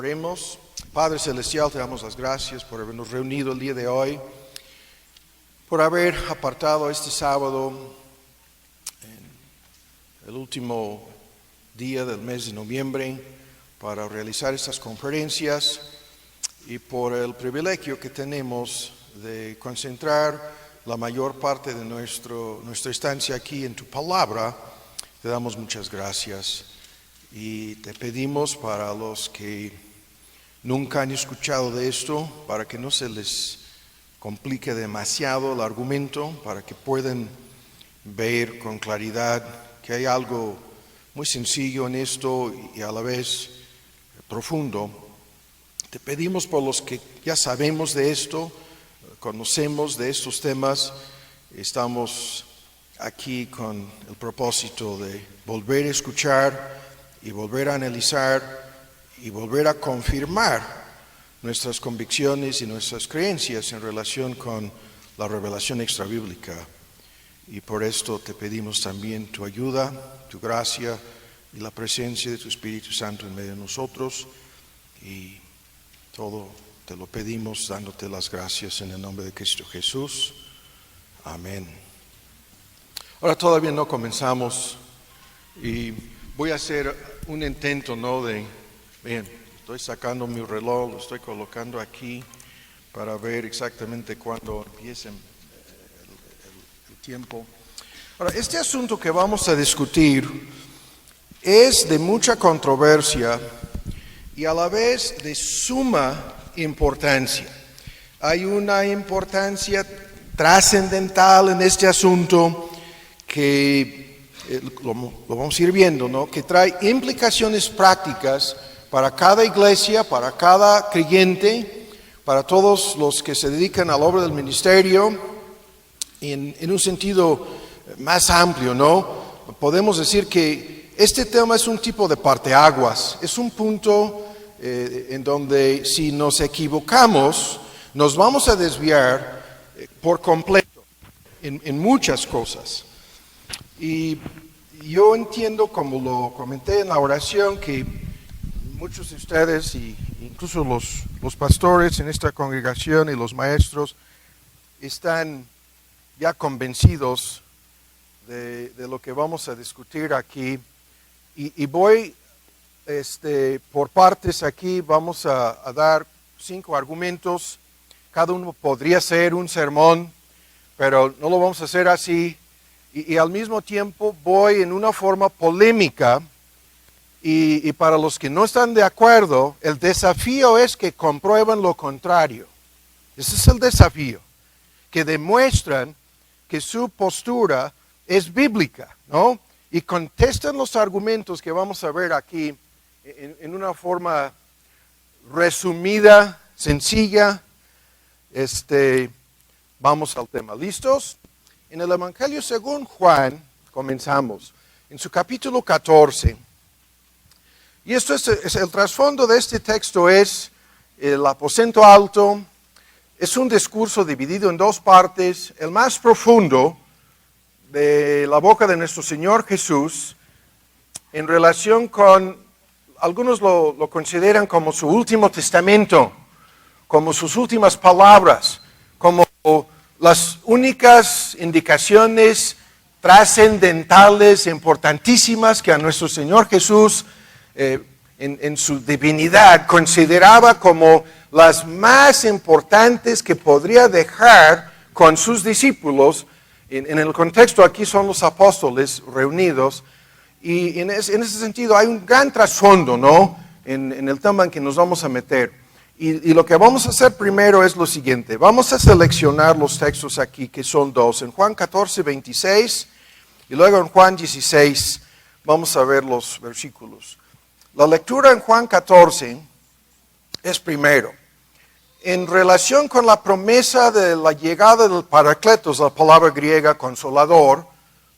Oremos. Padre Celestial, te damos las gracias por habernos reunido el día de hoy, por haber apartado este sábado, el último día del mes de noviembre, para realizar estas conferencias y por el privilegio que tenemos de concentrar la mayor parte de nuestra estancia aquí en tu palabra. Te damos muchas gracias y te pedimos para los que nunca han escuchado de esto, para que no se les complique demasiado el argumento, para que puedan ver con claridad que hay algo muy sencillo en esto y a la vez profundo. Te pedimos por los que ya sabemos de esto, conocemos de estos temas, estamos aquí con el propósito de volver a escuchar y volver a analizar y volver a confirmar nuestras convicciones y nuestras creencias en relación con la revelación extrabíblica. Y por esto te pedimos también tu ayuda, tu gracia y la presencia de tu Espíritu Santo en medio de nosotros. Y todo te lo pedimos dándote las gracias en el nombre de Cristo Jesús. Amén. Ahora todavía no comenzamos y voy a hacer un intento, Bien, estoy sacando mi reloj, lo estoy colocando aquí para ver exactamente cuándo empiece el tiempo. Ahora, este asunto que vamos a discutir es de mucha controversia y a la vez de suma importancia. Hay una importancia trascendental en este asunto que lo vamos a ir viendo, ¿no? Que trae implicaciones prácticas para cada iglesia, para cada creyente, para todos los que se dedican a la obra del ministerio, en un sentido más amplio, ¿no? Podemos decir que este tema es un tipo de parteaguas, es un punto en donde si nos equivocamos, nos vamos a desviar por completo en muchas cosas. Y yo entiendo, como lo comenté en la oración, que muchos de ustedes, y incluso los pastores en esta congregación y los maestros, están ya convencidos de lo que vamos a discutir aquí. Y voy por partes aquí, vamos a dar 5 argumentos. Cada uno podría ser un sermón, pero no lo vamos a hacer así. Y al mismo tiempo voy en una forma polémica. Y para los que no están de acuerdo, el desafío es que comprueben lo contrario. Ese es el desafío, que demuestran que su postura es bíblica, ¿no? Y contestan los argumentos que vamos a ver aquí en una forma resumida, sencilla. Vamos al tema. ¿Listos? En el Evangelio según Juan, comenzamos, en su capítulo 14. Y esto es el trasfondo de este texto, es el aposento alto. Es un discurso dividido en 2 partes. El más profundo de la boca de nuestro Señor Jesús en relación con, algunos lo consideran como su último testamento, como sus últimas palabras, como las únicas indicaciones trascendentales, importantísimas que a nuestro Señor Jesús en su divinidad consideraba como las más importantes que podría dejar con sus discípulos. En el contexto aquí son los apóstoles reunidos, y en ese sentido hay un gran trasfondo, ¿no? En el tema en que nos vamos a meter. Y lo que vamos a hacer primero es lo siguiente: vamos a seleccionar los textos aquí, que son 2, en Juan 14, 26, y luego en Juan 16, vamos a ver los versículos. La lectura en Juan 14 es primero, en relación con la promesa de la llegada del Paracletos, la palabra griega consolador.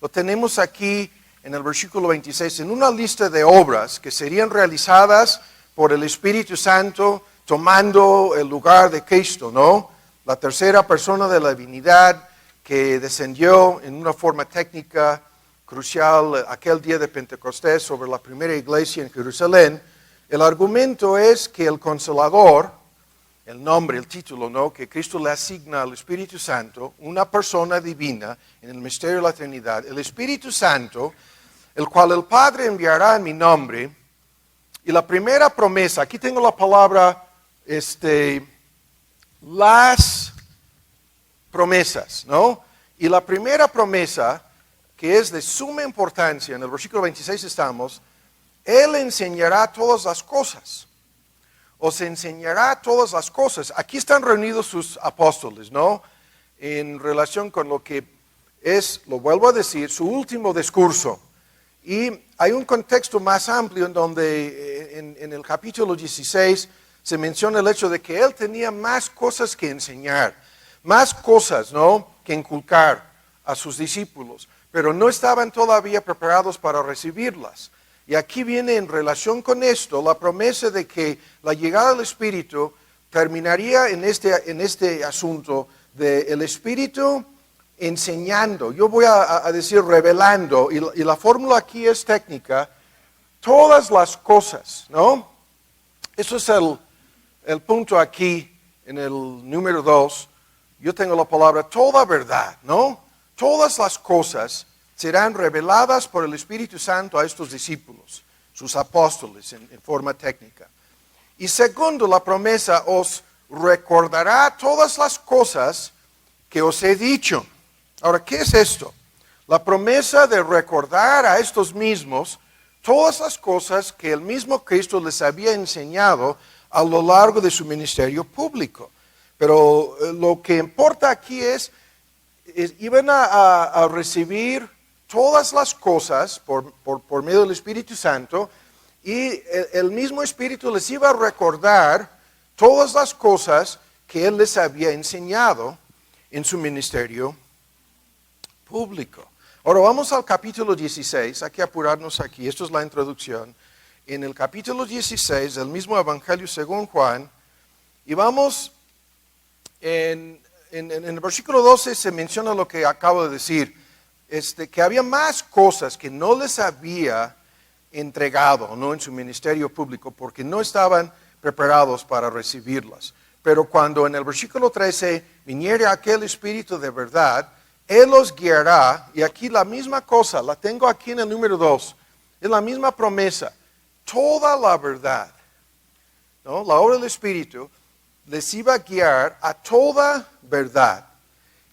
Lo tenemos aquí en el versículo 26, en una lista de obras que serían realizadas por el Espíritu Santo, tomando el lugar de Cristo, ¿no? La tercera persona de la divinidad que descendió en una forma técnica crucial aquel día de Pentecostés sobre la primera iglesia en Jerusalén. El argumento es que el Consolador, el nombre, el título, ¿no?, que Cristo le asigna al Espíritu Santo, una persona divina en el misterio de la Trinidad, el Espíritu Santo, el cual el Padre enviará en mi nombre. Y la primera promesa, aquí tengo la palabra, las promesas, ¿no? Y la primera promesa, que es de suma importancia, en el versículo 26 estamos, Él enseñará todas las cosas. Os enseñará todas las cosas. Aquí están reunidos sus apóstoles, ¿no? En relación con lo que es, lo vuelvo a decir, su último discurso. Y hay un contexto más amplio en donde en el capítulo 16 se menciona el hecho de que Él tenía más cosas que enseñar, más cosas, ¿no?, que inculcar a sus discípulos, pero no estaban todavía preparados para recibirlas. Y aquí viene en relación con esto la promesa de que la llegada del Espíritu terminaría en este asunto del Espíritu enseñando. Yo voy a decir revelando, y la fórmula aquí es técnica, todas las cosas, ¿no? Eso es el punto aquí en el número 2. Yo tengo la palabra toda verdad, ¿no? Todas las cosas serán reveladas por el Espíritu Santo a estos discípulos, sus apóstoles en forma técnica. Y segundo, la promesa os recordará todas las cosas que os he dicho. Ahora, ¿qué es esto? La promesa de recordar a estos mismos todas las cosas que el mismo Cristo les había enseñado a lo largo de su ministerio público. Pero lo que importa aquí es iban a recibir todas las cosas por medio del Espíritu Santo, y el mismo Espíritu les iba a recordar todas las cosas que Él les había enseñado en su ministerio público. Ahora vamos al capítulo 16, hay que apurarnos aquí, esto es la introducción. En el capítulo 16 del mismo Evangelio según Juan, y vamos en el versículo 12 se menciona lo que acabo de decir, que había más cosas que no les había entregado, ¿no?, en su ministerio público, porque no estaban preparados para recibirlas. Pero cuando en el versículo 13 viniere aquel Espíritu de verdad, Él los guiará, y aquí la misma cosa, la tengo aquí en el número 2, es la misma promesa, toda la verdad, ¿no? La obra del Espíritu les iba a guiar a toda verdad.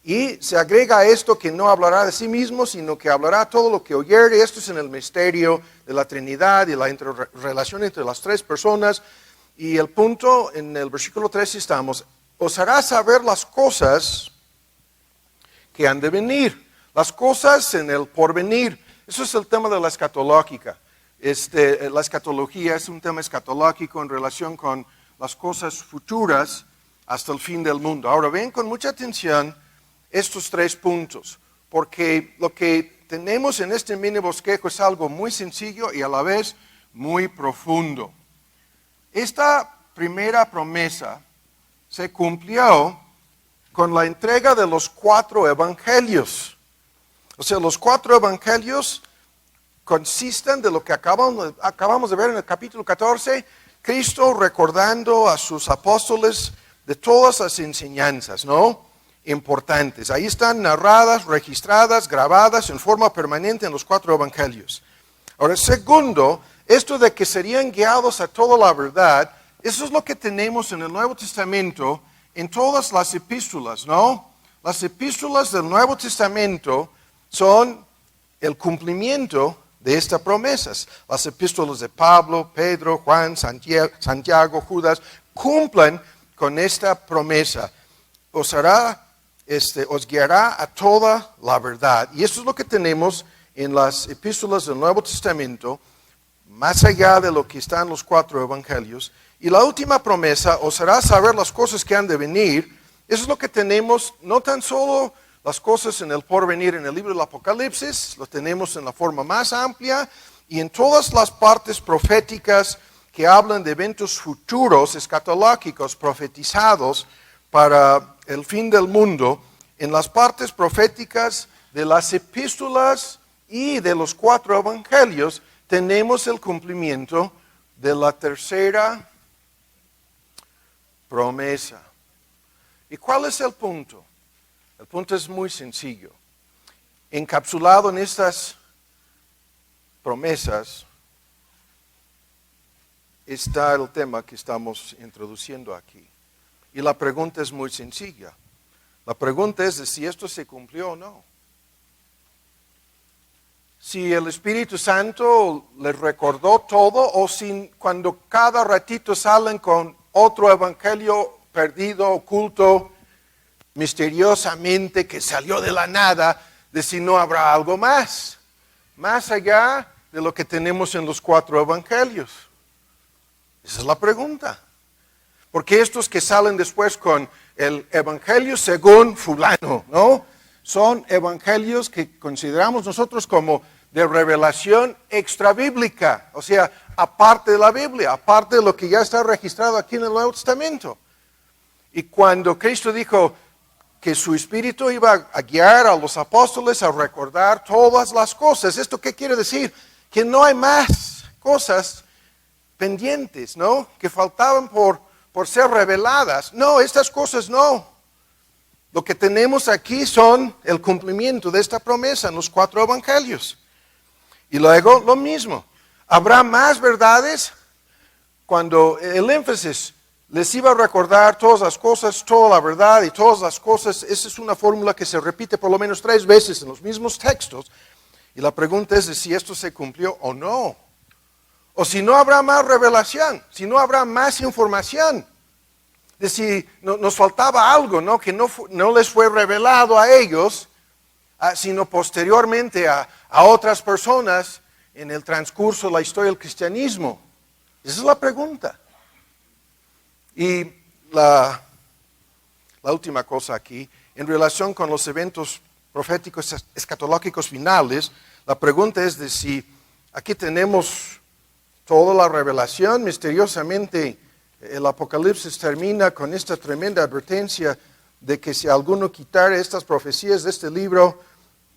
Y se agrega a esto que no hablará de sí mismo, sino que hablará todo lo que oyere. Esto es en el misterio de la Trinidad y la relación entre las tres personas. Y el punto en el versículo 13 estamos, os hará saber las cosas que han de venir, las cosas en el porvenir. Eso es el tema de la escatológica. La escatología es un tema escatológico en relación con las cosas futuras hasta el fin del mundo. Ahora ven con mucha atención estos tres puntos, porque lo que tenemos en este mini bosquejo es algo muy sencillo y a la vez muy profundo. Esta primera promesa se cumplió con la entrega de los 4 evangelios. O sea, los 4 evangelios consisten de lo que acabamos de ver en el capítulo 14, Cristo recordando a sus apóstoles de todas las enseñanzas, ¿no?, importantes. Ahí están narradas, registradas, grabadas en forma permanente en los 4 evangelios. Ahora, segundo, esto de que serían guiados a toda la verdad, eso es lo que tenemos en el Nuevo Testamento, en todas las epístolas, ¿no? Las epístolas del Nuevo Testamento son el cumplimiento de estas promesas. Las epístolas de Pablo, Pedro, Juan, Santiago, Judas, cumplen con esta promesa. Os guiará a toda la verdad. Y esto es lo que tenemos en las epístolas del Nuevo Testamento, más allá de lo que están los 4 evangelios. Y la última promesa, os hará saber las cosas que han de venir. Eso es lo que tenemos, no tan solo las cosas en el porvenir en el libro del Apocalipsis, lo tenemos en la forma más amplia, y en todas las partes proféticas que hablan de eventos futuros, escatológicos, profetizados para el fin del mundo, en las partes proféticas de las epístolas y de los 4 evangelios, tenemos el cumplimiento de la tercera promesa. ¿Y cuál es el punto? El punto es muy sencillo. Encapsulado en estas promesas está el tema que estamos introduciendo aquí. Y la pregunta es muy sencilla. La pregunta es de si esto se cumplió o no. Si el Espíritu Santo les recordó todo o si cuando cada ratito salen con otro evangelio perdido, oculto, misteriosamente que salió de la nada, de si no habrá algo más allá de lo que tenemos en los 4 evangelios. Esa es la pregunta. Porque estos que salen después con el evangelio según fulano, ¿no? Son evangelios que consideramos nosotros como de revelación extrabíblica, o sea, aparte de la Biblia, aparte de lo que ya está registrado aquí en el Nuevo Testamento. Y cuando Cristo dijo que su Espíritu iba a guiar a los apóstoles a recordar todas las cosas, ¿esto qué quiere decir? Que no hay más cosas pendientes, ¿no? Que faltaban por ser reveladas. No, estas cosas no. Lo que tenemos aquí son el cumplimiento de esta promesa en los 4 evangelios. Y luego lo mismo. Habrá más verdades cuando el énfasis les iba a recordar todas las cosas, toda la verdad y todas las cosas. Esa es una fórmula que se repite por lo menos 3 veces en los mismos textos. Y la pregunta es de si esto se cumplió o no. O si no habrá más revelación, si no habrá más información. De si nos faltaba algo, ¿no? Que no les fue revelado a ellos, sino posteriormente a otras personas en el transcurso de la historia del cristianismo. Esa es la pregunta. Y la última cosa aquí, en relación con los eventos proféticos escatológicos finales, la pregunta es de si aquí tenemos toda la revelación. Misteriosamente el Apocalipsis termina con esta tremenda advertencia de que si alguno quitara estas profecías de este libro,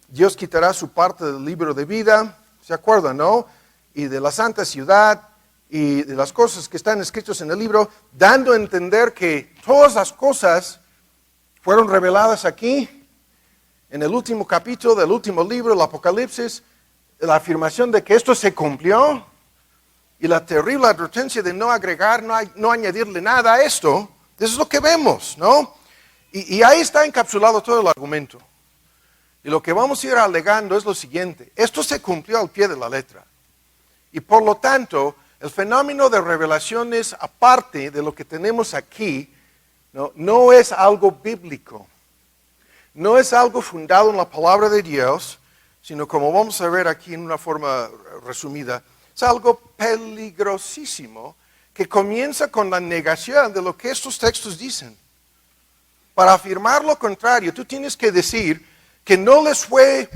Dios quitará su parte del libro de vida, ¿se acuerdan, no? Y de la santa ciudad y de las cosas que están escritas en el libro, dando a entender que todas las cosas fueron reveladas aquí, en el último capítulo del último libro, el Apocalipsis, la afirmación de que esto se cumplió y la terrible advertencia de no agregar, no añadirle nada a esto. Eso es lo que vemos, ¿no? Y ahí está encapsulado todo el argumento. Y lo que vamos a ir alegando es lo siguiente: esto se cumplió al pie de la letra. Y por lo tanto, el fenómeno de revelaciones, aparte de lo que tenemos aquí, no es algo bíblico. No es algo fundado en la palabra de Dios, sino como vamos a ver aquí en una forma resumida, es algo peligrosísimo que comienza con la negación de lo que estos textos dicen. Para afirmar lo contrario, tú tienes que decir que no les fue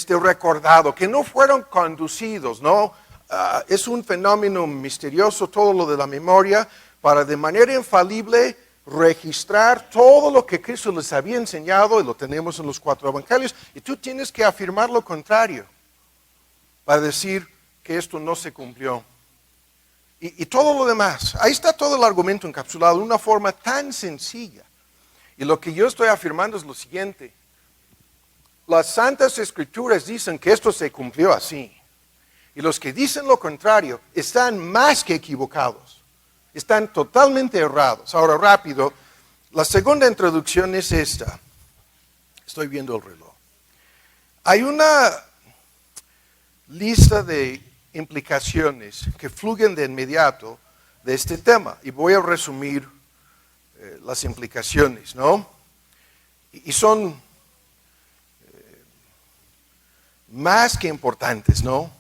recordado, que no fueron conducidos, ¿no? Es un fenómeno misterioso todo lo de la memoria, para de manera infalible registrar todo lo que Cristo les había enseñado, y lo tenemos en los 4 evangelios, y tú tienes que afirmar lo contrario, para decir que esto no se cumplió. Y todo lo demás, ahí está todo el argumento encapsulado de una forma tan sencilla. Y lo que yo estoy afirmando es lo siguiente: las Santas Escrituras dicen que esto se cumplió así. Y los que dicen lo contrario están más que equivocados. Están totalmente errados. Ahora, rápido, la segunda introducción es esta. Estoy viendo el reloj. Hay una lista de implicaciones que fluyen de inmediato de este tema. Y voy a resumir las implicaciones, ¿no? Y son más que importantes, ¿no?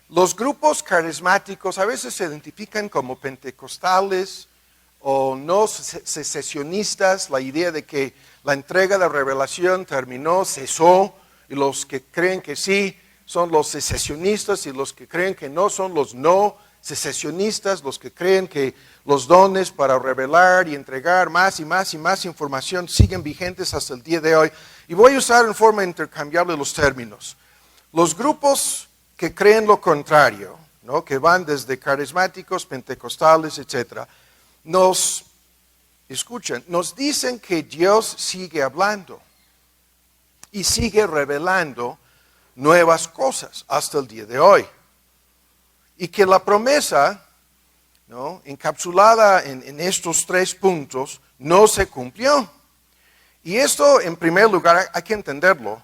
Los grupos carismáticos a veces se identifican como pentecostales o no secesionistas, la idea de que la entrega de revelación terminó, cesó, y los que creen que sí son los secesionistas, y los que creen que no son los no secesionistas, los que creen que los dones para revelar y entregar más y más y más información siguen vigentes hasta el día de hoy. Y voy a usar en forma intercambiable los términos. Los grupos que creen lo contrario ¿no? Que van desde carismáticos, pentecostales, etc., nos escuchan, nos dicen que Dios sigue hablando y sigue revelando nuevas cosas hasta el día de hoy. Y que la promesa, ¿no?, encapsulada en estos 3 puntos, no se cumplió. Y esto, en primer lugar, hay que entenderlo.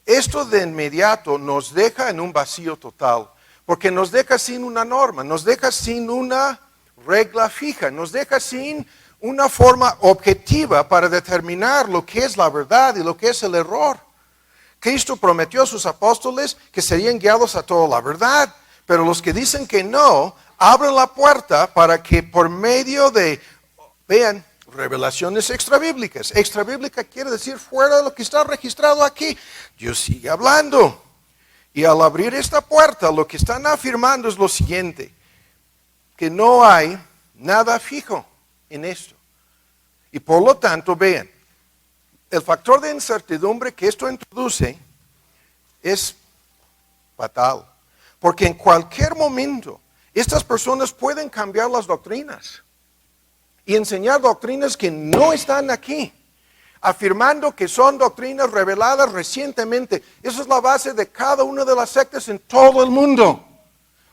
Esto de inmediato nos deja en un vacío total, porque nos deja sin una norma, nos deja sin una regla fija, nos deja sin una forma objetiva para determinar lo que es la verdad y lo que es el error. Cristo prometió a sus apóstoles que serían guiados a toda la verdad, pero los que dicen que no, abren la puerta para que por medio de, vean, revelaciones extrabíblicas. Extrabíblica quiere decir fuera de lo que está registrado aquí. Dios sigue hablando. Y al abrir esta puerta, lo que están afirmando es lo siguiente, que no hay nada fijo en esto. Y por lo tanto, vean, el factor de incertidumbre que esto introduce es fatal. Porque en cualquier momento, estas personas pueden cambiar las doctrinas y enseñar doctrinas que no están aquí, afirmando que son doctrinas reveladas recientemente. Esa es la base de cada una de las sectas en todo el mundo.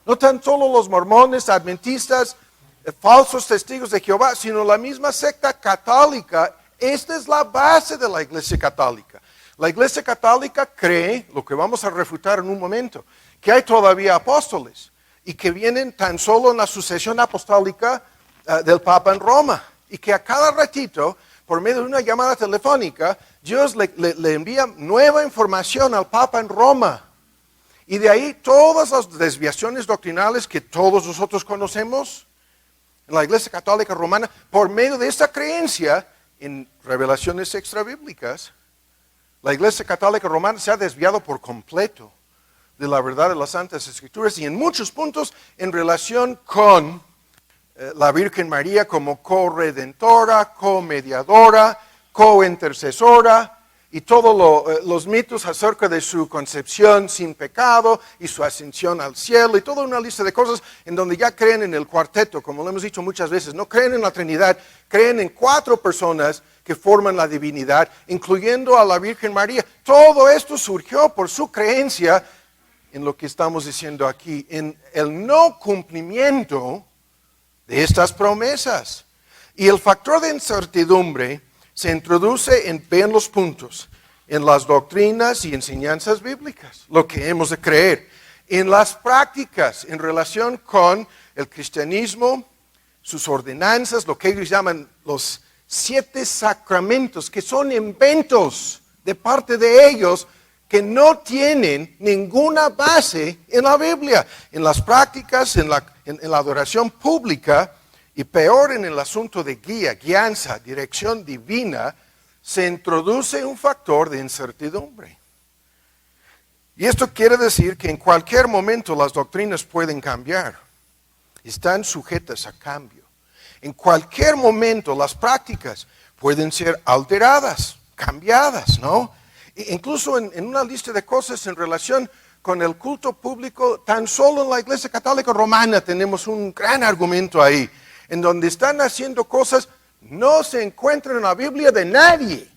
No tan solo los mormones, adventistas, falsos testigos de Jehová, sino la misma secta católica. Esta es la base de la Iglesia Católica. La Iglesia Católica cree, lo que vamos a refutar en un momento, que hay todavía apóstoles y que vienen tan solo en la sucesión apostólica del Papa en Roma, y que a cada ratito, por medio de una llamada telefónica, Dios le envía nueva información al Papa en Roma. Y de ahí todas las desviaciones doctrinales que todos nosotros conocemos en la Iglesia Católica Romana, por medio de esta creencia en revelaciones extrabíblicas, la Iglesia Católica Romana se ha desviado por completo de la verdad de las Santas Escrituras y en muchos puntos en relación con la Virgen María como co-redentora, co-mediadora, co-intercesora y todos los mitos acerca de su concepción sin pecado y su ascensión al cielo y toda una lista de cosas en donde ya creen en el cuarteto, como lo hemos dicho muchas veces, no creen en la Trinidad, creen en 4 personas que forman la divinidad, incluyendo a la Virgen María. Todo esto surgió por su creencia en lo que estamos diciendo aquí, en el no cumplimiento de estas promesas. Y el factor de incertidumbre se introduce vean los puntos, en las doctrinas y enseñanzas bíblicas, lo que hemos de creer, en las prácticas en relación con el cristianismo, sus ordenanzas, lo que ellos llaman los 7 sacramentos, que son inventos de parte de ellos, que no tienen ninguna base en la Biblia, en las prácticas, en la adoración pública, y peor en el asunto de guianza, dirección divina, se introduce un factor de incertidumbre. Y esto quiere decir que en cualquier momento las doctrinas pueden cambiar, están sujetas a cambio. En cualquier momento las prácticas pueden ser alteradas, cambiadas, ¿no? Incluso en una lista de cosas en relación con el culto público, tan solo en la Iglesia Católica Romana tenemos un gran argumento ahí, en donde están haciendo cosas no se encuentran en la Biblia de nadie.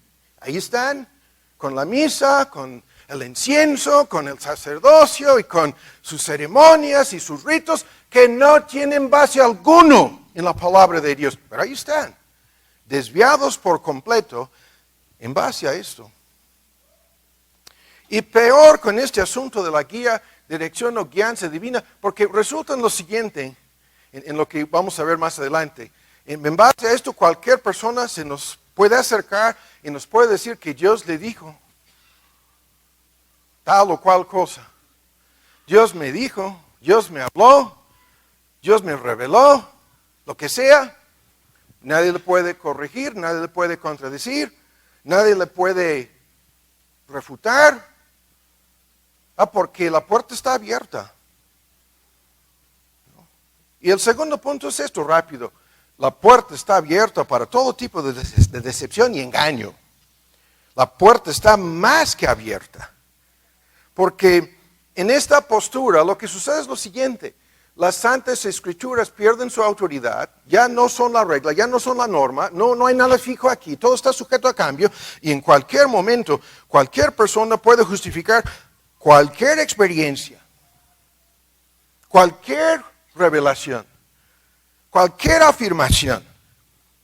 Ahí están, con la misa, con el incienso, con el sacerdocio y con sus ceremonias y sus ritos que no tienen base alguno en la palabra de Dios. Pero ahí están, desviados por completo en base a esto. Y peor con este asunto de la guía, dirección o guianza divina, porque resulta en lo siguiente, en lo que vamos a ver más adelante. En base a esto, cualquier persona se nos puede acercar y nos puede decir que Dios le dijo tal o cual cosa. Dios me dijo, Dios me habló, Dios me reveló, lo que sea. Nadie le puede corregir, nadie le puede contradecir, nadie le puede refutar. Porque la puerta está abierta. Y el segundo punto es esto, rápido. La puerta está abierta para todo tipo de decepción y engaño. La puerta está más que abierta. Porque en esta postura lo que sucede es lo siguiente. las Santas Escrituras pierden su autoridad, ya no son la regla, ya no son la norma, no hay nada fijo aquí, todo está sujeto a cambio y en cualquier momento cualquier persona puede justificar cualquier experiencia, cualquier revelación, cualquier afirmación.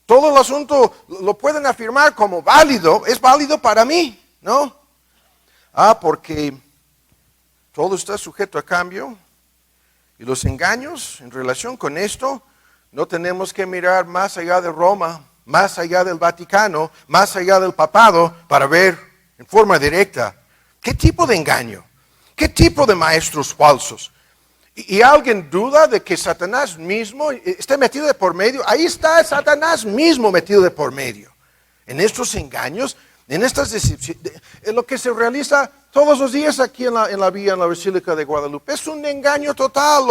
Todo el asunto lo pueden afirmar como válido, es válido para mí, ¿no? Porque todo está sujeto a cambio. Y los engaños en relación con esto, no tenemos que mirar más allá de Roma, más allá del Vaticano, más allá del papado, para ver en forma directa qué tipo de engaño, qué tipo de maestros falsos. ¿Y alguien duda de que Satanás mismo esté metido de por medio? Ahí está Satanás mismo metido de por medio. En estos engaños, en estas decepciones, en lo que se realiza todos los días aquí en la vía, en la Basílica de Guadalupe. Es un engaño total.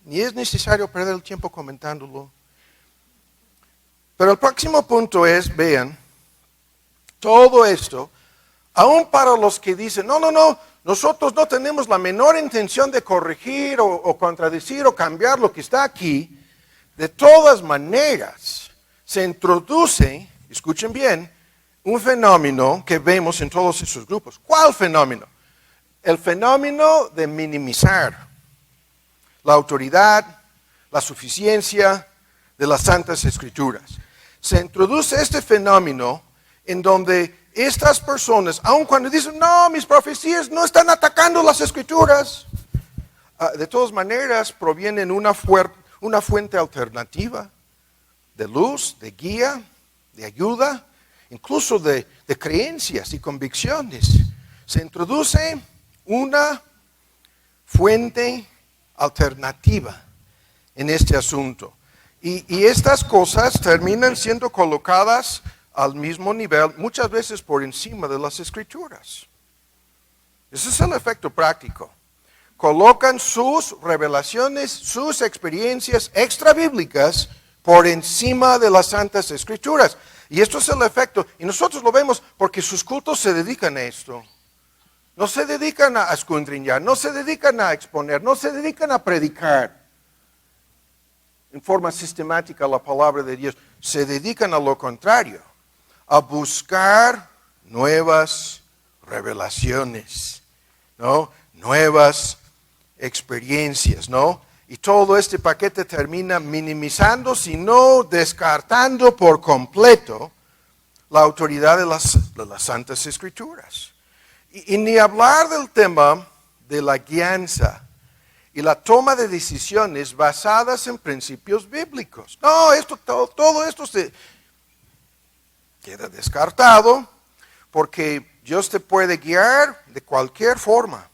Ni es necesario perder el tiempo comentándolo. Pero el próximo punto es, vean, todo esto, aún para los que dicen, no, nosotros no tenemos la menor intención de corregir o contradecir o cambiar lo que está aquí, de todas maneras se introduce, escuchen bien, un fenómeno que vemos en todos esos grupos. ¿Cuál fenómeno? El fenómeno de minimizar la autoridad, la suficiencia de las Santas Escrituras. Se introduce este fenómeno en donde estas personas, aun cuando dicen, no, mis profecías no están atacando las Escrituras, de todas maneras provienen una fuente alternativa de luz, de guía, de ayuda, incluso de creencias y convicciones. Se introduce una fuente alternativa en este asunto. Y estas cosas terminan siendo colocadas al mismo nivel, muchas veces por encima de las Escrituras. Ese es el efecto práctico. Colocan sus revelaciones, sus experiencias extrabíblicas por encima de las Santas Escrituras. Y esto es el efecto. Y nosotros lo vemos porque sus cultos se dedican a esto. No se dedican a escudriñar, no se dedican a exponer, no se dedican a predicar en forma sistemática la palabra de Dios. Se dedican a lo contrario, a buscar nuevas revelaciones, ¿no? Nuevas experiencias, ¿no? Y todo este paquete termina minimizando, sino descartando por completo la autoridad de las Santas Escrituras. Y ni hablar del tema de la guianza y la toma de decisiones basadas en principios bíblicos. No, todo esto se queda descartado porque Dios te puede guiar de cualquier forma.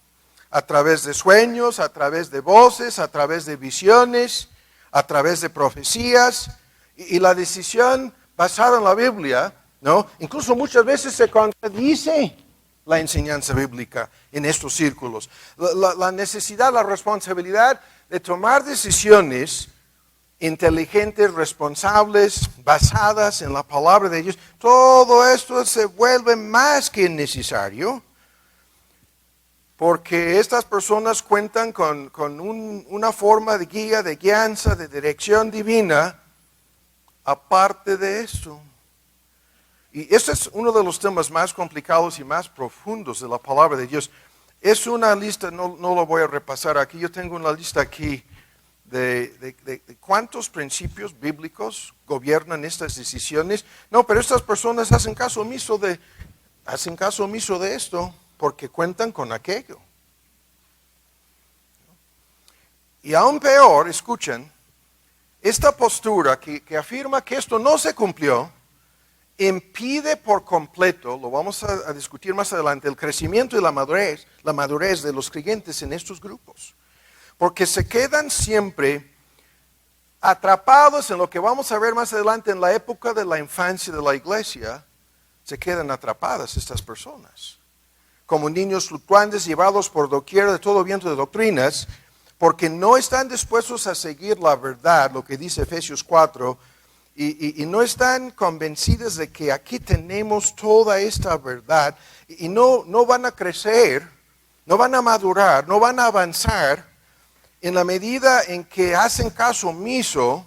A través de sueños, a través de voces, a través de visiones, a través de profecías. Y la decisión basada en la Biblia, ¿no? Incluso muchas veces se contradice la enseñanza bíblica en estos círculos. La necesidad, la responsabilidad de tomar decisiones inteligentes, responsables, basadas en la palabra de Dios, todo esto se vuelve más que necesario. Porque estas personas cuentan con una forma de guía, de guianza, de dirección divina, aparte de esto. Y este es uno de los temas más complicados y más profundos de la palabra de Dios. Es una lista, no lo voy a repasar aquí, yo tengo una lista aquí de cuántos principios bíblicos gobiernan estas decisiones. No, pero estas personas hacen caso omiso de esto, porque cuentan con aquello. Y aún peor, escuchen, esta postura que afirma que esto no se cumplió, impide por completo, lo vamos a discutir más adelante, el crecimiento y la madurez de los creyentes en estos grupos. Porque se quedan siempre atrapados en lo que vamos a ver más adelante en la época de la infancia de la iglesia, se quedan atrapadas estas personas. Como niños fluctuantes llevados por doquier de todo viento de doctrinas, porque no están dispuestos a seguir la verdad, lo que dice Efesios 4, y no están convencidos de que aquí tenemos toda esta verdad, y no van a crecer, no van a madurar, no van a avanzar en la medida en que hacen caso omiso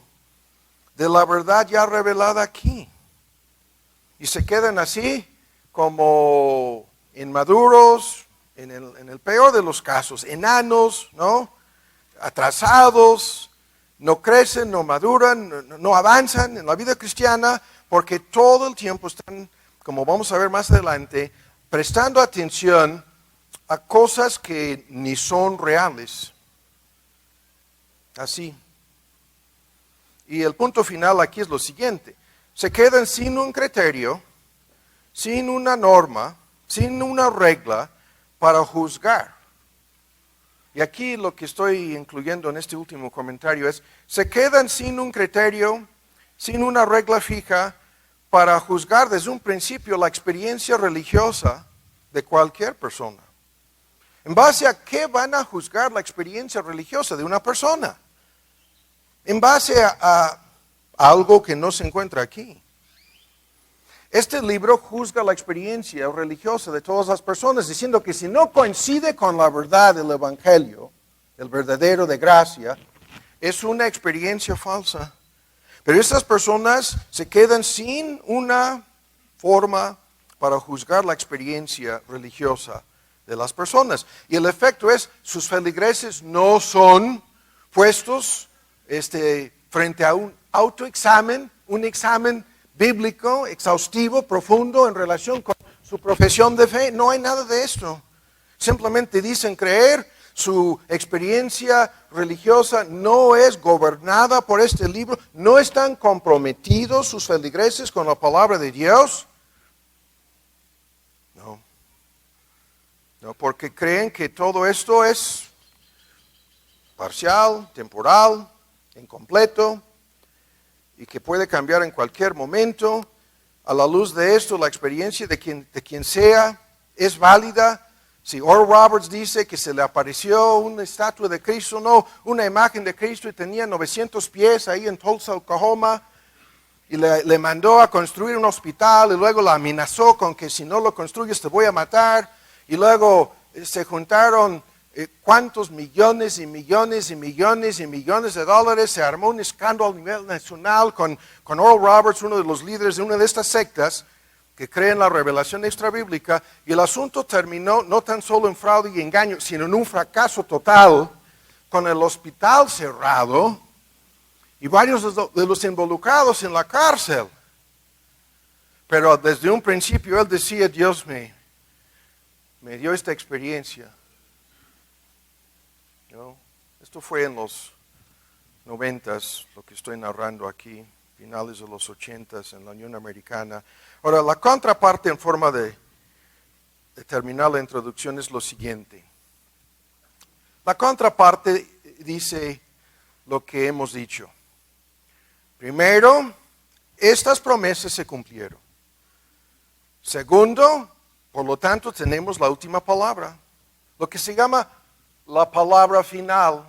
de la verdad ya revelada aquí. Y se quedan así como inmaduros, en el peor de los casos, enanos, ¿no? Atrasados, no crecen, no maduran, no avanzan en la vida cristiana, porque todo el tiempo están, como vamos a ver más adelante, prestando atención a cosas que ni son reales. Así. Y el punto final aquí es lo siguiente: se quedan sin un criterio, sin una norma, sin una regla para juzgar. Y aquí lo que estoy incluyendo en este último comentario es, se quedan sin un criterio, sin una regla fija para juzgar desde un principio la experiencia religiosa de cualquier persona. ¿En base a qué van a juzgar la experiencia religiosa de una persona? En base a algo que no se encuentra aquí. Este libro juzga la experiencia religiosa de todas las personas, diciendo que si no coincide con la verdad del Evangelio, el verdadero de gracia, es una experiencia falsa. Pero estas personas se quedan sin una forma para juzgar la experiencia religiosa de las personas. Y el efecto es, sus feligreses no son puestos frente a un autoexamen, un examen bíblico, exhaustivo, profundo en relación con su profesión de fe. No hay nada de esto. Simplemente dicen creer, su experiencia religiosa no es gobernada por este libro, no están comprometidos sus feligreses con la palabra de Dios. No, porque creen que todo esto es parcial, temporal, incompleto, y que puede cambiar en cualquier momento. A la luz de esto, la experiencia de quien sea es válida. Si Oral Roberts dice que se le apareció una estatua de Cristo, no, una imagen de Cristo, y tenía 900 pies ahí en Tulsa, Oklahoma, y le mandó a construir un hospital, y luego la amenazó con que si no lo construyes te voy a matar, y luego se juntaron cuántos millones y millones y millones y millones de dólares, se armó un escándalo a nivel nacional con Oral Roberts, uno de los líderes de una de estas sectas que cree en la revelación extrabíblica, y el asunto terminó no tan solo en fraude y engaño, sino en un fracaso total, con el hospital cerrado y varios de los involucrados en la cárcel. Pero desde un principio él decía, Dios me dio esta experiencia. ¿No? Esto fue en los 90s, lo que estoy narrando aquí, finales de los 80s en la Unión Americana. Ahora, la contraparte en forma de terminar la introducción es lo siguiente. La contraparte dice lo que hemos dicho. Primero, estas promesas se cumplieron. Segundo, por lo tanto, tenemos la última palabra, lo que se llama la palabra final.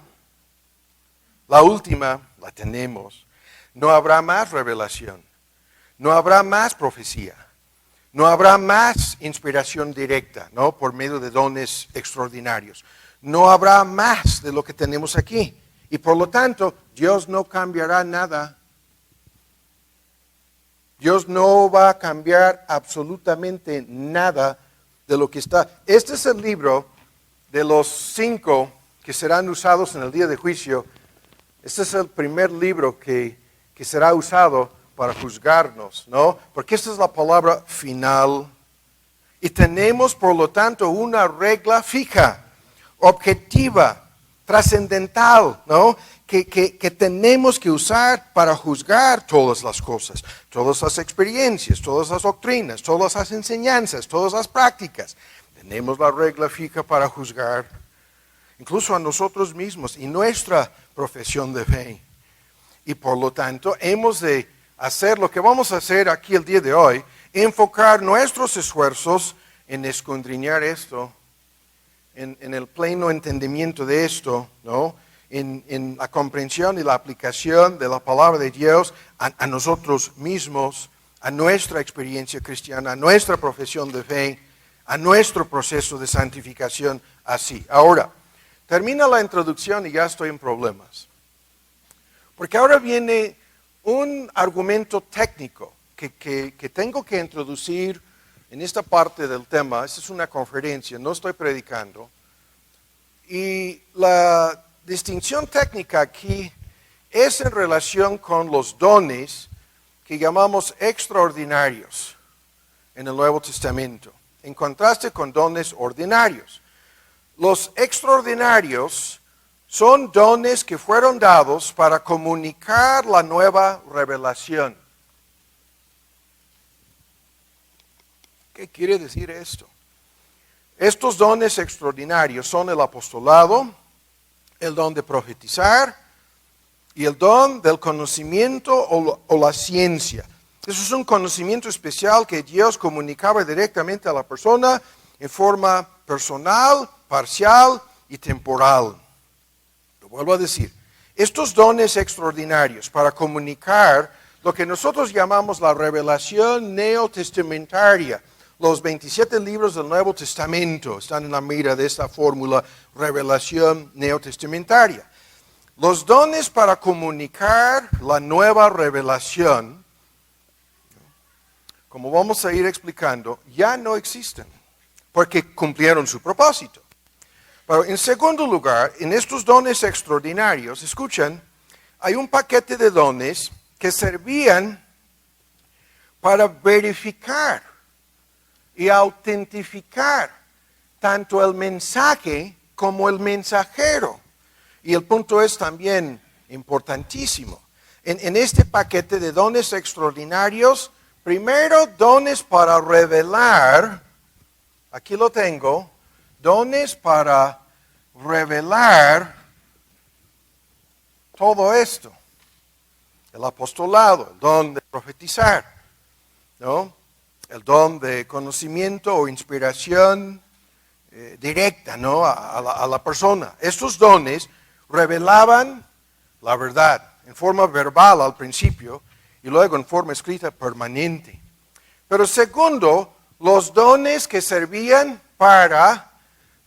La última la tenemos. No habrá más revelación. No habrá más profecía. No habrá más inspiración directa, ¿no? Por medio de dones extraordinarios. No habrá más de lo que tenemos aquí. Y por lo tanto, Dios no cambiará nada. Dios no va a cambiar absolutamente nada de lo que está. Este es el libro de los 5 que serán usados en el día de juicio. Este es el primer libro que será usado para juzgarnos, ¿no? Porque esta es la palabra final. Y tenemos, por lo tanto, una regla fija, objetiva, trascendental, ¿no? Que tenemos que usar para juzgar todas las cosas, todas las experiencias, todas las doctrinas, todas las enseñanzas, todas las prácticas. Tenemos la regla fija para juzgar, incluso a nosotros mismos y nuestra profesión de fe. Y por lo tanto, hemos de hacer lo que vamos a hacer aquí el día de hoy, enfocar nuestros esfuerzos en escudriñar esto, en el pleno entendimiento de esto, ¿no? En la comprensión y la aplicación de la palabra de Dios a nosotros mismos, a nuestra experiencia cristiana, a nuestra profesión de fe, a nuestro proceso de santificación así. Ahora, Termina la introducción y ya estoy en problemas. Porque ahora viene un argumento técnico que tengo que introducir en esta parte del tema. Esta es una conferencia, no estoy predicando. Y la distinción técnica aquí es en relación con los dones que llamamos extraordinarios en el Nuevo Testamento, en contraste con dones ordinarios. Los extraordinarios son dones que fueron dados para comunicar la nueva revelación. ¿Qué quiere decir esto? Estos dones extraordinarios son el apostolado, el don de profetizar y el don del conocimiento o la ciencia. Eso es un conocimiento especial que Dios comunicaba directamente a la persona en forma personal, parcial y temporal. Lo vuelvo a decir, estos dones extraordinarios para comunicar lo que nosotros llamamos la revelación neotestamentaria. Los 27 libros del Nuevo Testamento están en la mira de esta fórmula, revelación neotestamentaria. Los dones para comunicar la nueva revelación, como vamos a ir explicando, ya no existen, porque cumplieron su propósito. Pero en segundo lugar, en estos dones extraordinarios, escuchen, hay un paquete de dones que servían para verificar y autentificar tanto el mensaje como el mensajero. Y el punto es también importantísimo. En este paquete de dones extraordinarios, primero dones para revelar, aquí lo tengo, dones para revelar todo esto. El apostolado, el don de profetizar, ¿no? El don de conocimiento o inspiración directa, ¿no? a la persona. Estos dones revelaban la verdad en forma verbal al principio y luego en forma escrita permanente. Pero segundo, los dones que servían para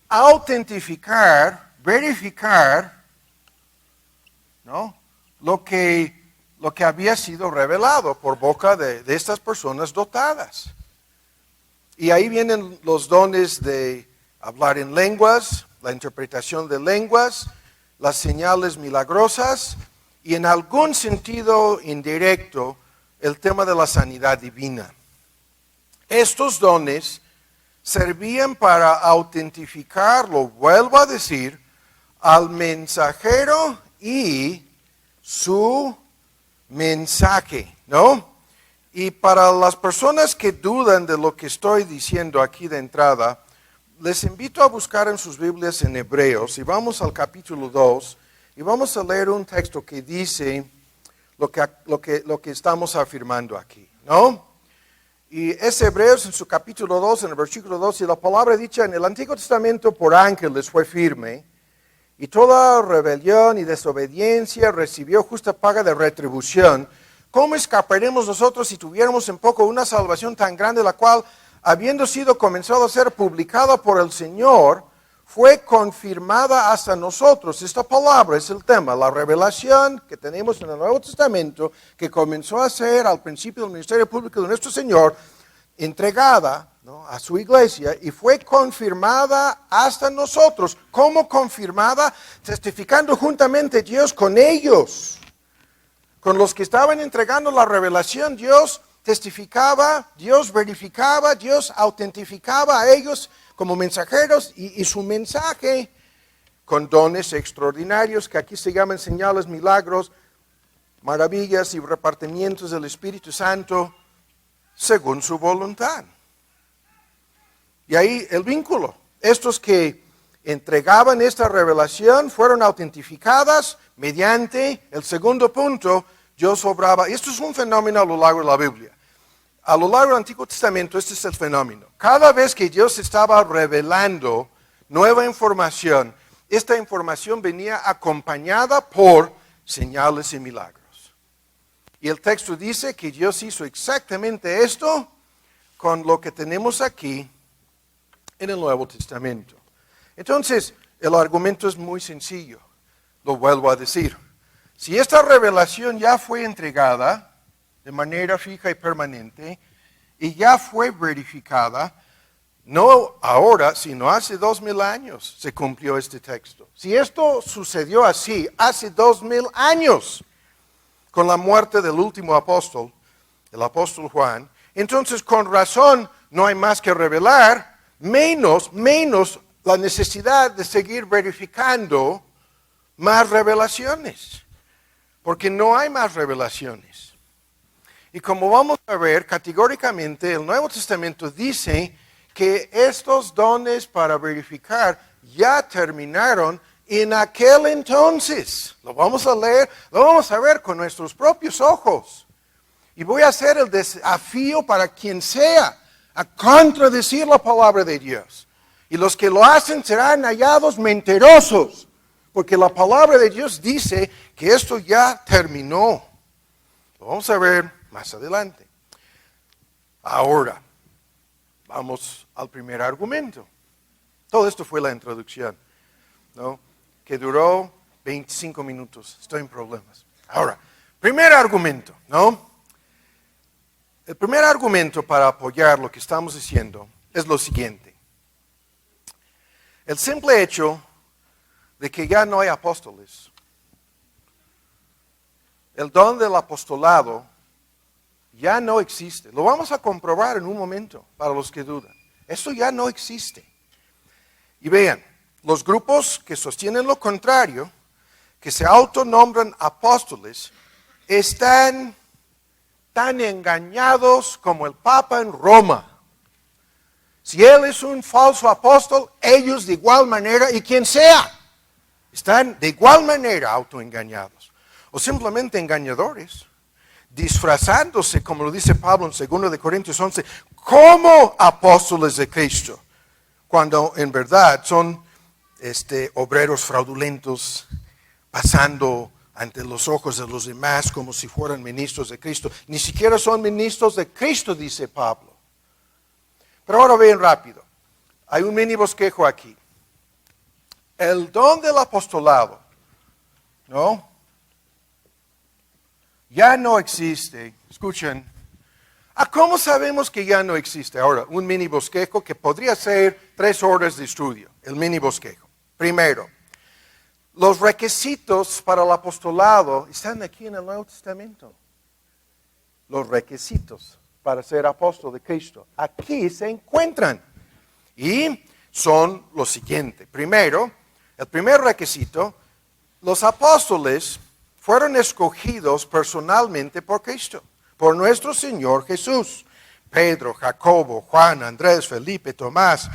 autentificar, verificar, ¿no? lo que había sido revelado por boca de estas personas dotadas. Y ahí vienen los dones de hablar en lenguas, la interpretación de lenguas, las señales milagrosas y en algún sentido indirecto el tema de la sanidad divina. Estos dones servían para autentificar, lo vuelvo a decir, al mensajero y su mensaje, ¿no? Y para las personas que dudan de lo que estoy diciendo aquí de entrada, les invito a buscar en sus Biblias en Hebreos y vamos al capítulo 2 y vamos a leer un texto que dice lo que estamos afirmando aquí, ¿no? Y es Hebreos en su capítulo 2, en el versículo 2, y la palabra dicha en el Antiguo Testamento por ángeles fue firme, y toda rebelión y desobediencia recibió justa paga de retribución. ¿Cómo escaparemos nosotros si tuviéramos en poco una salvación tan grande, la cual, habiendo sido comenzado a ser publicada por el Señor, fue confirmada hasta nosotros? Esta palabra es el tema, la revelación que tenemos en el Nuevo Testamento, que comenzó a ser al principio del ministerio público de nuestro Señor, entregada, ¿no?, a su iglesia, y fue confirmada hasta nosotros. ¿Cómo confirmada? Testificando juntamente Dios con ellos. Con los que estaban entregando la revelación, Dios testificaba, Dios verificaba, Dios autentificaba a ellos como mensajeros y su mensaje con dones extraordinarios que aquí se llaman señales, milagros, maravillas y repartimientos del Espíritu Santo según su voluntad. Y ahí el vínculo. Estos que entregaban esta revelación fueron autentificadas mediante el segundo punto. Dios obraba. Esto es un fenómeno a lo largo de la Biblia. A lo largo del Antiguo Testamento este es el fenómeno. Cada vez que Dios estaba revelando nueva información, esta información venía acompañada por señales y milagros. Y el texto dice que Dios hizo exactamente esto con lo que tenemos aquí en el Nuevo Testamento. Entonces, el argumento es muy sencillo. Lo vuelvo a decir. Si esta revelación ya fue entregada de manera fija y permanente y ya fue verificada, no ahora, sino hace 2000 años se cumplió este texto. Si esto sucedió así hace 2000 años, con la muerte del último apóstol, el apóstol Juan, entonces con razón no hay más que revelar, menos la necesidad de seguir verificando más revelaciones, porque no hay más revelaciones. Y como vamos a ver, categóricamente el Nuevo Testamento dice que estos dones para verificar ya terminaron en aquel entonces. Lo vamos a leer, lo vamos a ver con nuestros propios ojos. Y voy a hacer el desafío para quien sea a contradecir la palabra de Dios. Y los que lo hacen serán hallados mentirosos, porque la palabra de Dios dice que esto ya terminó. Lo vamos a ver más adelante. Ahora, vamos al primer argumento. Todo esto fue la introducción, ¿no? Que duró 25 minutos. Estoy en problemas. Ahora, primer argumento, ¿no? El primer argumento para apoyar lo que estamos diciendo es lo siguiente. El simple hecho de que ya no hay apóstoles, el don del apostolado ya no existe. Lo vamos a comprobar en un momento para los que dudan. Eso ya no existe. Y vean, los grupos que sostienen lo contrario, que se autonombran apóstoles, están tan engañados como el Papa en Roma. Si él es un falso apóstol, ellos de igual manera, y quien sea, están de igual manera autoengañados. O simplemente engañadores, disfrazándose, como lo dice Pablo en 2 de Corintios 11, como apóstoles de Cristo, cuando en verdad son obreros fraudulentos, pasando ante los ojos de los demás como si fueran ministros de Cristo. Ni siquiera son ministros de Cristo, dice Pablo. Pero ahora vean rápido. Hay un mini bosquejo aquí. El don del apostolado, ¿no? Ya no existe. Escuchen. ¿Cómo sabemos que ya no existe? Ahora, un mini bosquejo que podría ser 3 horas de estudio. El mini bosquejo. Primero, los requisitos para el apostolado están aquí en el Nuevo Testamento. Los requisitos para ser apóstol de Cristo. Aquí se encuentran. Y son los siguientes. Primero, el primer requisito, los apóstoles fueron escogidos personalmente por Cristo, por nuestro Señor Jesús. Pedro, Jacobo, Juan, Andrés, Felipe, Tomás,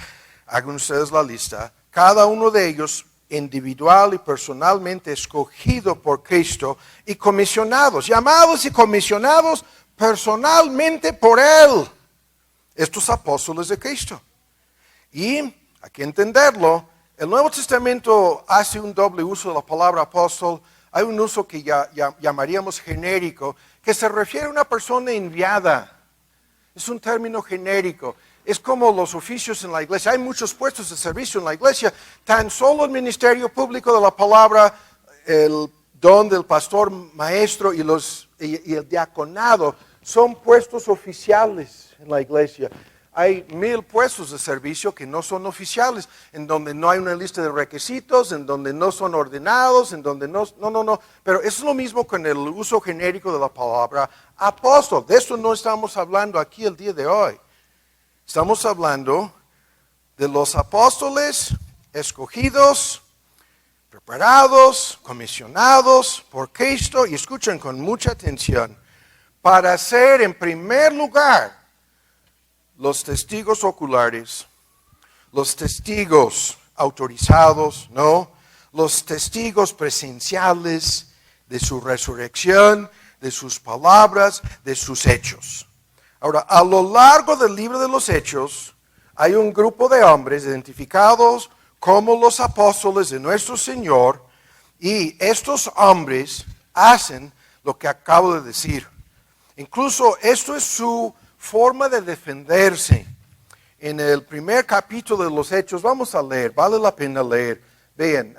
hagan ustedes la lista. Cada uno de ellos individual y personalmente escogido por Cristo y comisionados, llamados y comisionados personalmente por Él. Estos apóstoles de Cristo. Y hay que entenderlo, el Nuevo Testamento hace un doble uso de la palabra apóstol. Hay un uso que llamaríamos genérico, que se refiere a una persona enviada. Es un término genérico. Es como los oficios en la iglesia. Hay muchos puestos de servicio en la iglesia. Tan solo el ministerio público de la palabra, el don del pastor maestro y el diaconado son puestos oficiales en la iglesia. Hay 1000 puestos de servicio que no son oficiales, en donde no hay una lista de requisitos, en donde no son ordenados, en donde no. Pero eso es lo mismo con el uso genérico de la palabra apóstol. De eso no estamos hablando aquí el día de hoy. Estamos hablando de los apóstoles escogidos, preparados, comisionados por Cristo, y escuchen con mucha atención, para ser en primer lugar los testigos oculares, los testigos autorizados, ¿no? Los testigos presenciales de su resurrección, de sus palabras, de sus hechos. Ahora, a lo largo del libro de los Hechos, hay un grupo de hombres identificados como los apóstoles de nuestro Señor, y estos hombres hacen lo que acabo de decir. Incluso esto es su forma de defenderse. En el primer capítulo de los Hechos, vamos a leer, vale la pena leer, Vean,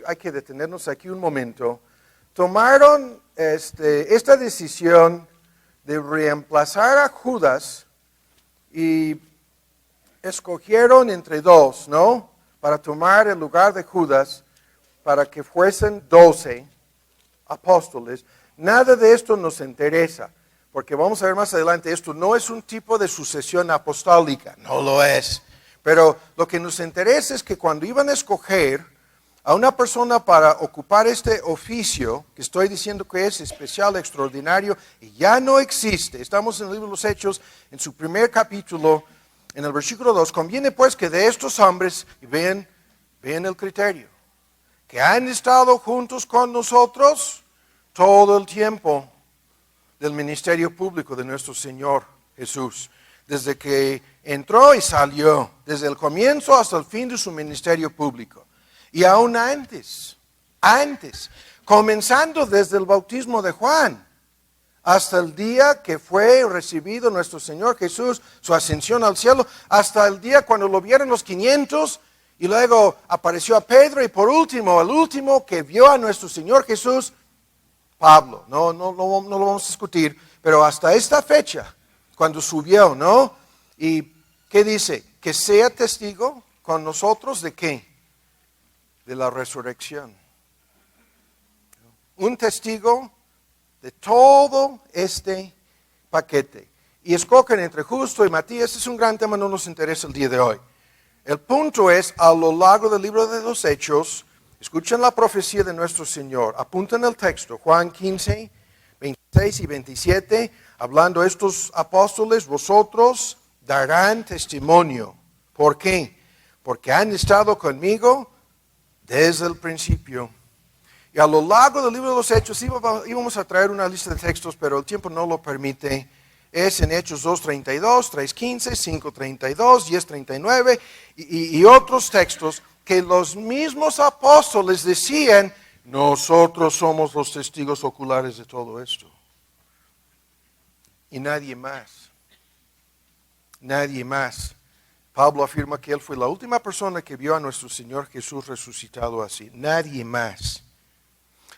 hay que detenernos aquí un momento. Tomaron esta decisión de reemplazar a Judas y escogieron entre dos, ¿no? Para tomar el lugar de Judas, para que fuesen 12 apóstoles. Nada de esto nos interesa, porque vamos a ver más adelante, esto no es un tipo de sucesión apostólica, no lo es. Pero lo que nos interesa es que cuando iban a escoger a una persona para ocupar este oficio, que estoy diciendo que es especial, extraordinario, y ya no existe, estamos en el libro de los Hechos, en su primer capítulo, en el versículo 2, conviene pues que de estos hombres, y vean el criterio, que han estado juntos con nosotros todo el tiempo del ministerio público de nuestro Señor Jesús, desde que entró y salió, desde el comienzo hasta el fin de su ministerio público. Y aún antes, comenzando desde el bautismo de Juan, hasta el día que fue recibido nuestro Señor Jesús, su ascensión al cielo, hasta el día cuando lo vieron los 500, y luego apareció a Pedro, y por último, el último que vio a nuestro Señor Jesús, Pablo. No lo vamos a discutir, pero hasta esta fecha, cuando subió, ¿no? ¿Y qué dice? Que sea testigo con nosotros ¿de qué? De la resurrección. Un testigo de todo este paquete. Y escogen entre Justo y Matías. Es un gran tema, no nos interesa el día de hoy. El punto es, a lo largo del libro de los Hechos, escuchen la profecía de nuestro Señor. Apunten el texto, Juan 15, 26 y 27, hablando estos apóstoles, vosotros darán testimonio. ¿Por qué? Porque han estado conmigo desde el principio. Y a lo largo del libro de los Hechos íbamos a traer una lista de textos, pero el tiempo no lo permite. Es en Hechos 2:32, 3:15, 5:32, 10:39 y otros textos que los mismos apóstoles decían, nosotros somos los testigos oculares de todo esto. Y nadie más. Nadie más. Pablo afirma que él fue la última persona que vio a nuestro Señor Jesús resucitado así. Nadie más.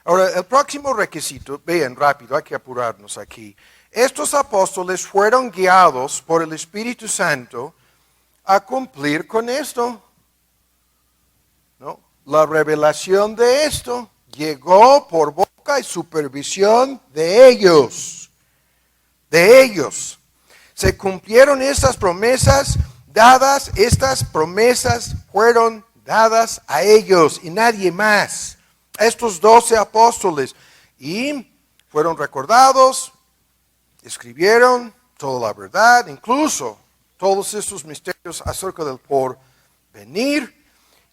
Ahora, el próximo requisito, vean rápido, hay que apurarnos aquí. Estos apóstoles fueron guiados por el Espíritu Santo a cumplir con esto. ¿No? La revelación de esto llegó por boca y supervisión de ellos. De ellos. Se cumplieron estas promesas dadas, estas promesas fueron dadas a ellos y nadie más. A estos 12 apóstoles. Y fueron recordados, escribieron toda la verdad, incluso todos estos misterios acerca del porvenir.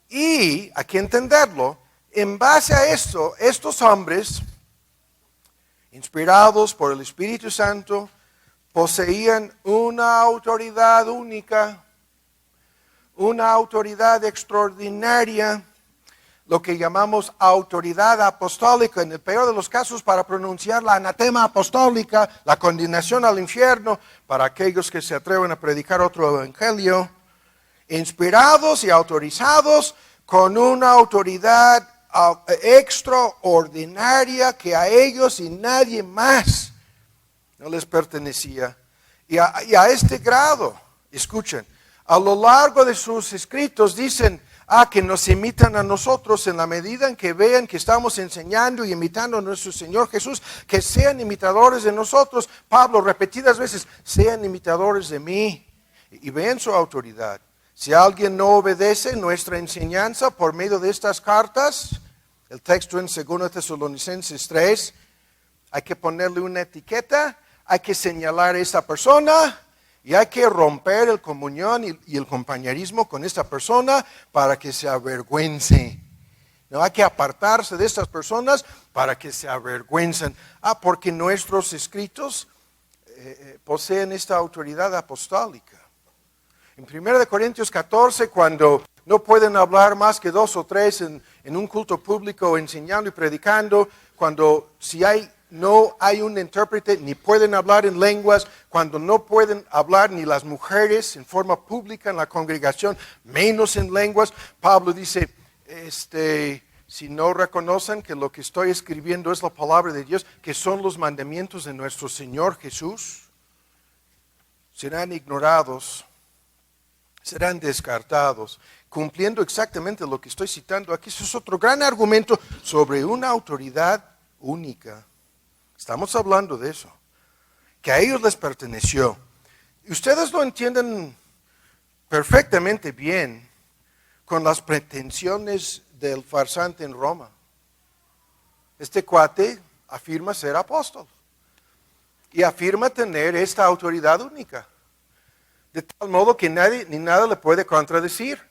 Y hay que entenderlo, en base a esto, estos hombres, inspirados por el Espíritu Santo, poseían una autoridad única, una autoridad extraordinaria, lo que llamamos autoridad apostólica, en el peor de los casos para pronunciar la anatema apostólica, la condenación al infierno, para aquellos que se atreven a predicar otro evangelio, inspirados y autorizados con una autoridad extraordinaria que a ellos y nadie más no les pertenecía. Y a este grado, escuchen, a lo largo de sus escritos dicen, que nos imitan a nosotros en la medida en que vean que estamos enseñando y imitando a nuestro Señor Jesús, que sean imitadores de nosotros. Pablo repetidas veces, sean imitadores de mí. Y vean su autoridad. Si alguien no obedece nuestra enseñanza por medio de estas cartas, el texto en 2 Tesalonicenses 3, hay que ponerle una etiqueta, hay que señalar a esa persona y hay que romper el comunión y el compañerismo con esta persona para que se avergüence. No hay que apartarse de estas personas para que se avergüencen. Porque nuestros escritos poseen esta autoridad apostólica. En 1 Corintios 14, cuando no pueden hablar más que 2 o 3 en un culto público enseñando y predicando, cuando no hay un intérprete, ni pueden hablar en lenguas, cuando no pueden hablar ni las mujeres en forma pública en la congregación, menos en lenguas, Pablo dice, si no reconocen que lo que estoy escribiendo es la palabra de Dios, que son los mandamientos de nuestro Señor Jesús, serán ignorados, serán descartados, cumpliendo exactamente lo que estoy citando aquí. Eso es otro gran argumento sobre una autoridad única. Estamos hablando de eso, que a ellos les perteneció. Y ustedes lo entienden perfectamente bien con las pretensiones del farsante en Roma. Este cuate afirma ser apóstol y afirma tener esta autoridad única, de tal modo que nadie ni nada le puede contradecir.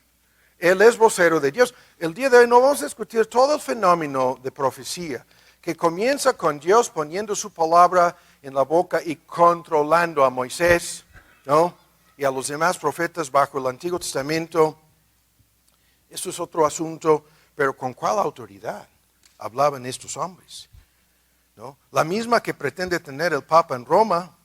Él es vocero de Dios. El día de hoy no vamos a discutir todo el fenómeno de profecía, que comienza con Dios poniendo su palabra en la boca y controlando a Moisés, ¿no? Y a los demás profetas bajo el Antiguo Testamento. Esto es otro asunto, pero ¿con cuál autoridad hablaban estos hombres? ¿No? La misma que pretende tener el Papa en Roma.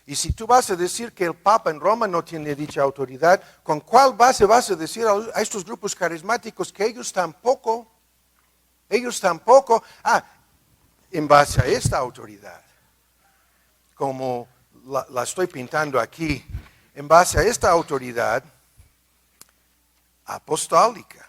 Y si tú vas a decir que el Papa en Roma no tiene dicha autoridad, ¿con cuál base vas a decir a estos grupos carismáticos que ellos tampoco, en base a esta autoridad, como la estoy pintando aquí, en base a esta autoridad apostólica,